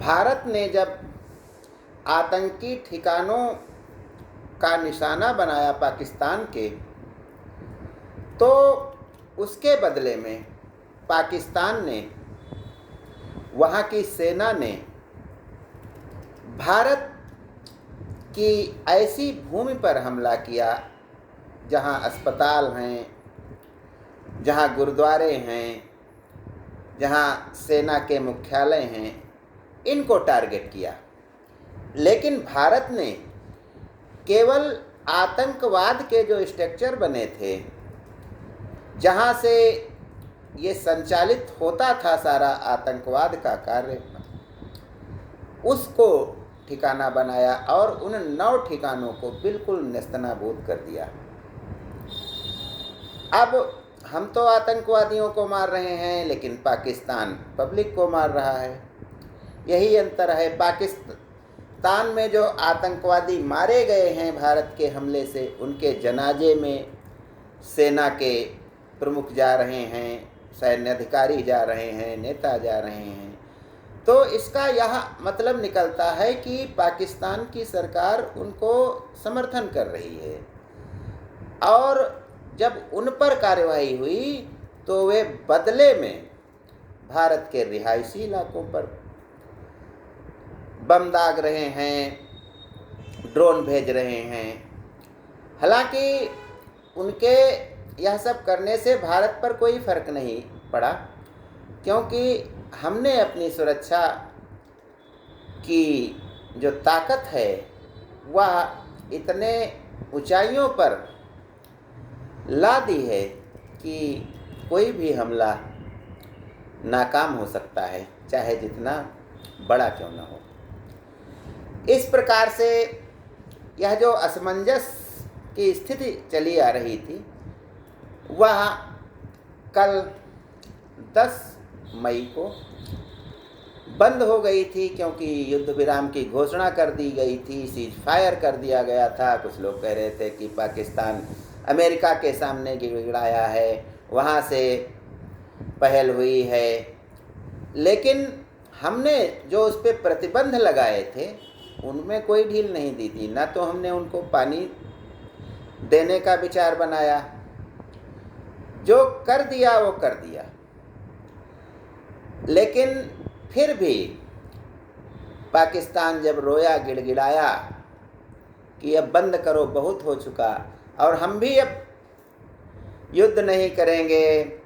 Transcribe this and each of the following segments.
भारत ने जब आतंकी ठिकानों का निशाना बनाया पाकिस्तान के, तो उसके बदले में पाकिस्तान ने, वहाँ की सेना ने भारत की ऐसी भूमि पर हमला किया जहाँ अस्पताल हैं, जहाँ गुरुद्वारे हैं, जहाँ सेना के मुख्यालय हैं, इनको टारगेट किया। लेकिन भारत ने केवल आतंकवाद के जो स्ट्रक्चर बने थे, जहाँ से ये संचालित होता था सारा आतंकवाद का कार्य, उसको ठिकाना बनाया और उन 9 ठिकानों को बिल्कुल नेस्तनाबूद कर दिया। अब हम तो आतंकवादियों को मार रहे हैं, लेकिन पाकिस्तान पब्लिक को मार रहा है। यही अंतर है। पाकिस्तान में जो आतंकवादी मारे गए हैं भारत के हमले से, उनके जनाजे में सेना के प्रमुख जा रहे हैं, सैन्य अधिकारी जा रहे हैं, नेता जा रहे हैं। तो इसका यह मतलब निकलता है कि पाकिस्तान की सरकार उनको समर्थन कर रही है, और जब उन पर कार्रवाई हुई तो वे बदले में भारत के रिहायशी इलाकों पर बम दाग रहे हैं, ड्रोन भेज रहे हैं। हालांकि उनके यह सब करने से भारत पर कोई फर्क नहीं पड़ा, क्योंकि हमने अपनी सुरक्षा की जो ताकत है वह इतने ऊंचाइयों पर ला दी है कि कोई भी हमला नाकाम हो सकता है, चाहे जितना बड़ा क्यों न हो। इस प्रकार से यह जो असमंजस की स्थिति चली आ रही थी, वह कल 10 मई को बंद हो गई थी, क्योंकि युद्ध विराम की घोषणा कर दी गई थी, सीज फायर कर दिया गया था। कुछ लोग कह रहे थे कि पाकिस्तान अमेरिका के सामने गिड़गिड़ाया है, वहाँ से पहल हुई है। लेकिन हमने जो उस पर प्रतिबंध लगाए थे उनमें कोई ढील नहीं दी थी। ना तो हमने उनको पानी देने का विचार बनाया, जो कर दिया वो कर दिया। लेकिन फिर भी पाकिस्तान जब रोया, गिड़गिड़ाया कि अब बंद करो, बहुत हो चुका, और हम भी अब युद्ध नहीं करेंगे,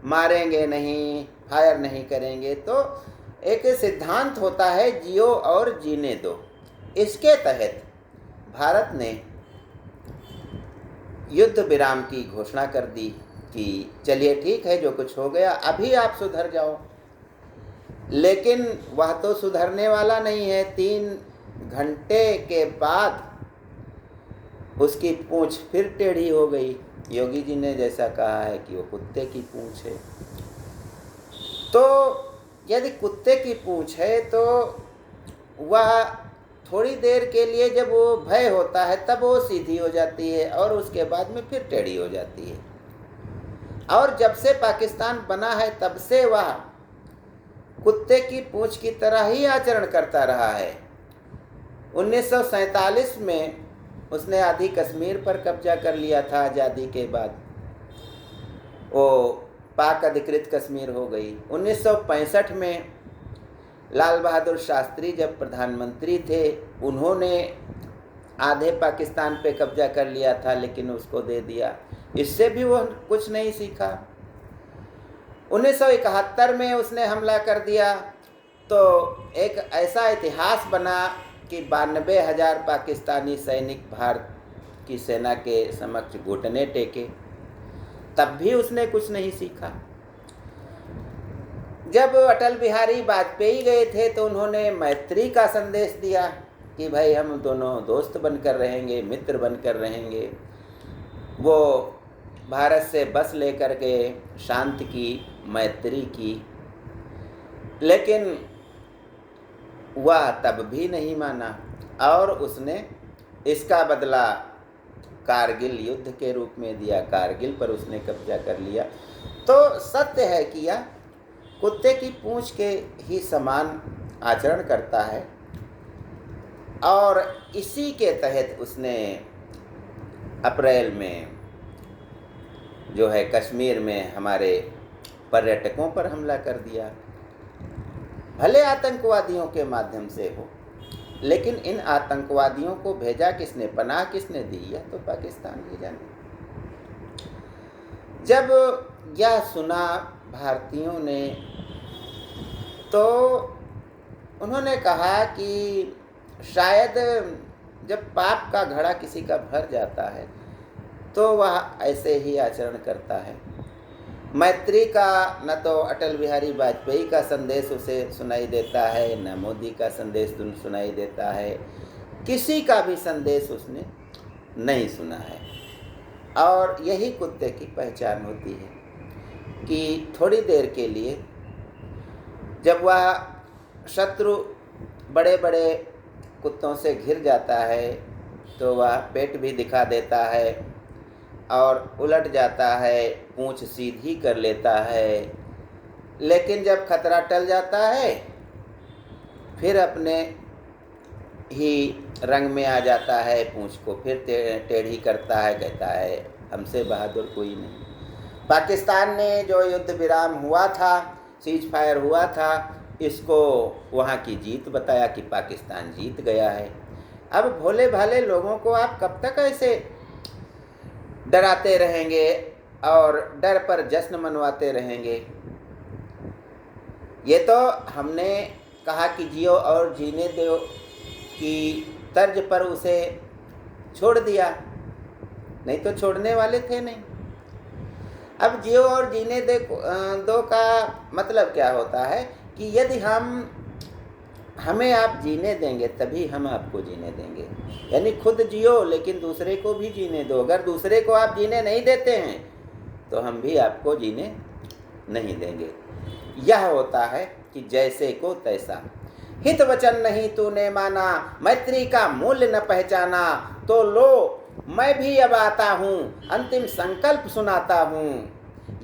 मारेंगे नहीं, फायर नहीं करेंगे, तो एक सिद्धांत होता है जियो और जीने दो। इसके तहत भारत ने युद्ध विराम की घोषणा कर दी कि चलिए ठीक है, जो कुछ हो गया अभी आप सुधर जाओ। लेकिन वह तो सुधरने वाला नहीं है। 3 घंटे के बाद उसकी पूंछ फिर टेढ़ी हो गई। योगी जी ने जैसा कहा है कि वो कुत्ते की पूंछ है। तो यदि कुत्ते की पूंछ है तो वह थोड़ी देर के लिए जब वो भय होता है तब वो सीधी हो जाती है, और उसके बाद में फिर टेढ़ी हो जाती है। और जब से पाकिस्तान बना है तब से वह कुत्ते की पूंछ की तरह ही आचरण करता रहा है। 1947 में उसने आधी कश्मीर पर कब्जा कर लिया था आज़ादी के बाद, वो पाक अधिकृत कश्मीर हो गई। 1965 में लाल बहादुर शास्त्री जब प्रधानमंत्री थे, उन्होंने आधे पाकिस्तान पे कब्जा कर लिया था, लेकिन उसको दे दिया। इससे भी वो कुछ नहीं सीखा। 1971 में उसने हमला कर दिया, तो एक ऐसा इतिहास बना कि 92,000 पाकिस्तानी सैनिक भारत की सेना के समक्ष घुटने टेके, तब भी उसने कुछ नहीं सीखा। जब अटल बिहारी वाजपेयी गए थे तो उन्होंने मैत्री का संदेश दिया कि भाई हम दोनों दोस्त बनकर रहेंगे, मित्र बनकर रहेंगे। वो भारत से बस लेकर के शांति की, मैत्री की, लेकिन वह तब भी नहीं माना, और उसने इसका बदला कारगिल युद्ध के रूप में दिया। कारगिल पर उसने कब्जा कर लिया। तो सत्य है कि यह कुत्ते की पूंछ के ही समान आचरण करता है। और इसी के तहत उसने अप्रैल में जो है कश्मीर में हमारे पर्यटकों पर हमला कर दिया। भले आतंकवादियों के माध्यम से हो, लेकिन इन आतंकवादियों को भेजा किसने, पनाह किसने दी, यह तो पाकिस्तान ही जाने। जब यह सुना भारतीयों ने तो उन्होंने कहा कि शायद जब पाप का घड़ा किसी का भर जाता है तो वह ऐसे ही आचरण करता है। मैत्री का न तो अटल बिहारी वाजपेयी का संदेश उसे सुनाई देता है, न मोदी का संदेश सुनाई देता है, किसी का भी संदेश उसने नहीं सुना है। और यही कुत्ते की पहचान होती है कि थोड़ी देर के लिए जब वह शत्रु बड़े बड़े कुत्तों से घिर जाता है तो वह पेट भी दिखा देता है और उलट जाता है, पूंछ सीधी कर लेता है। लेकिन जब खतरा टल जाता है फिर अपने ही रंग में आ जाता है, पूंछ को फिर टेढ़ी करता है, कहता है हमसे बहादुर कोई नहीं। पाकिस्तान ने जो युद्ध विराम हुआ था, सीज फायर हुआ था, इसको वहाँ की जीत बताया कि पाकिस्तान जीत गया है। अब भोले भाले लोगों को आप कब तक ऐसे डराते रहेंगे और डर पर जश्न मनवाते रहेंगे? ये तो हमने कहा कि जियो और जीने दो की तर्ज पर उसे छोड़ दिया, नहीं तो छोड़ने वाले थे नहीं। अब जियो और जीने दो का मतलब क्या होता है कि यदि हमें आप जीने देंगे तभी हम आपको जीने देंगे। यानी खुद जियो लेकिन दूसरे को भी जीने दो। अगर दूसरे को आप जीने नहीं देते हैं तो हम भी आपको जीने नहीं देंगे। यह होता है कि जैसे को तैसा। हित वचन नहीं तूने माना, मैत्री का मूल्य न पहचाना, तो लो मैं भी अब आता हूँ, अंतिम संकल्प सुनाता हूँ।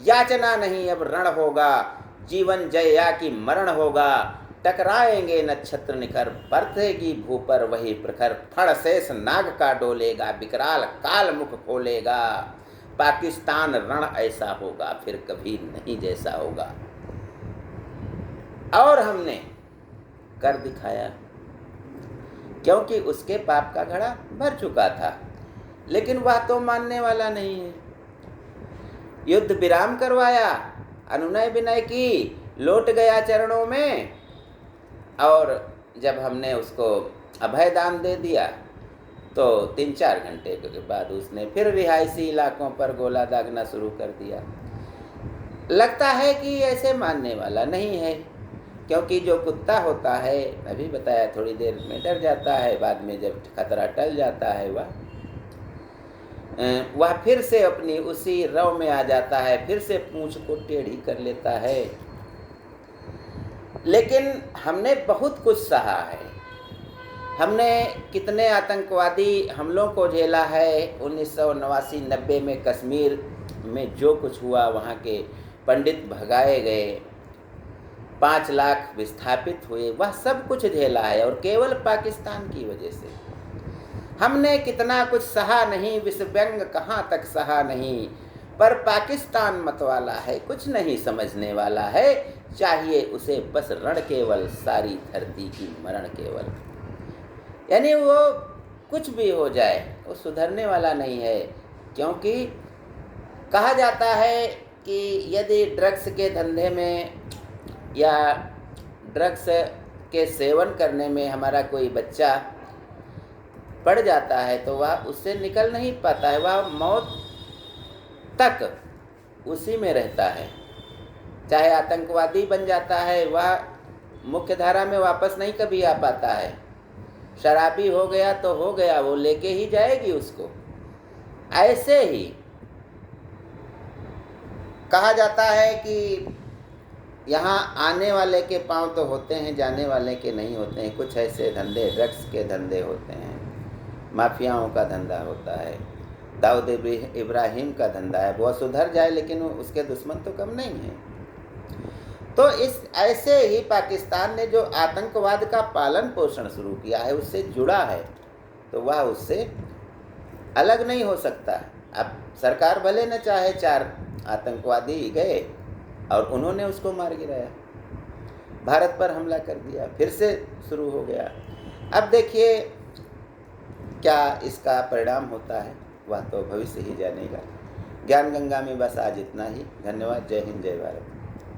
याचना नहीं अब रण होगा, जीवन जया की मरण होगा। टकराएंगे नक्षत्र निखर, बरसेगी भू पर वही प्रखर। फण शेष नाग का डोलेगा, विकराल काल मुख खोलेगा। पाकिस्तान रण ऐसा होगा फिर कभी नहीं जैसा होगा। और हमने कर दिखाया, क्योंकि उसके पाप का घड़ा भर चुका था। लेकिन वह तो मानने वाला नहीं है। युद्ध विराम करवाया, अनुनय विनय की, लौट गया चरणों में। और जब हमने उसको अभय दान दे दिया तो 3-4 घंटे के बाद उसने फिर रिहायशी इलाकों पर गोला दागना शुरू कर दिया। लगता है कि ऐसे मानने वाला नहीं है, क्योंकि जो कुत्ता होता है, अभी बताया, थोड़ी देर में डर जाता है, बाद में जब खतरा टल जाता है वह फिर से अपनी उसी रव में आ जाता है, फिर से पूंछ को टेढ़ी कर लेता है। लेकिन हमने बहुत कुछ सहा है। हमने कितने आतंकवादी हमलों को झेला है। 1989-90 में कश्मीर में जो कुछ हुआ, वहाँ के पंडित भगाए गए, 5 लाख विस्थापित हुए, वह सब कुछ झेला है और केवल पाकिस्तान की वजह से। हमने कितना कुछ सहा नहीं, विश्व व्यंग कहाँ तक सहा नहीं, पर पाकिस्तान मतवाला है, कुछ नहीं समझने वाला है। चाहिए उसे बस रण केवल, सारी धरती की मरण केवल। यानी वो कुछ भी हो जाए, वो सुधरने वाला नहीं है। क्योंकि कहा जाता है कि यदि ड्रग्स के धंधे में या ड्रग्स के सेवन करने में हमारा कोई बच्चा पड़ जाता है तो वह उससे निकल नहीं पाता है, वह मौत तक उसी में रहता है। चाहे आतंकवादी बन जाता है, वह मुख्य धारा में वापस नहीं कभी आ पाता है। शराबी हो गया तो हो गया, वो लेके ही जाएगी उसको। ऐसे ही कहा जाता है कि यहाँ आने वाले के पांव तो होते हैं, जाने वाले के नहीं होते हैं। कुछ ऐसे धंधे, ड्रग्स के धंधे होते हैं, माफियाओं का धंधा होता है, दाऊद इब्राहिम का धंधा है। वो सुधर जाए लेकिन उसके दुश्मन तो कम नहीं है। तो इस ऐसे ही पाकिस्तान ने जो आतंकवाद का पालन पोषण शुरू किया है, उससे जुड़ा है, तो वह उससे अलग नहीं हो सकता। अब सरकार भले न चाहे, 4 आतंकवादी गए और उन्होंने उसको मार गिराया, भारत पर हमला कर दिया, फिर से शुरू हो गया। अब देखिए क्या इसका परिणाम होता है, वह तो भविष्य ही जानेगा। ज्ञान गंगा में बस आज इतना ही। धन्यवाद। जय हिंद, जय भारत।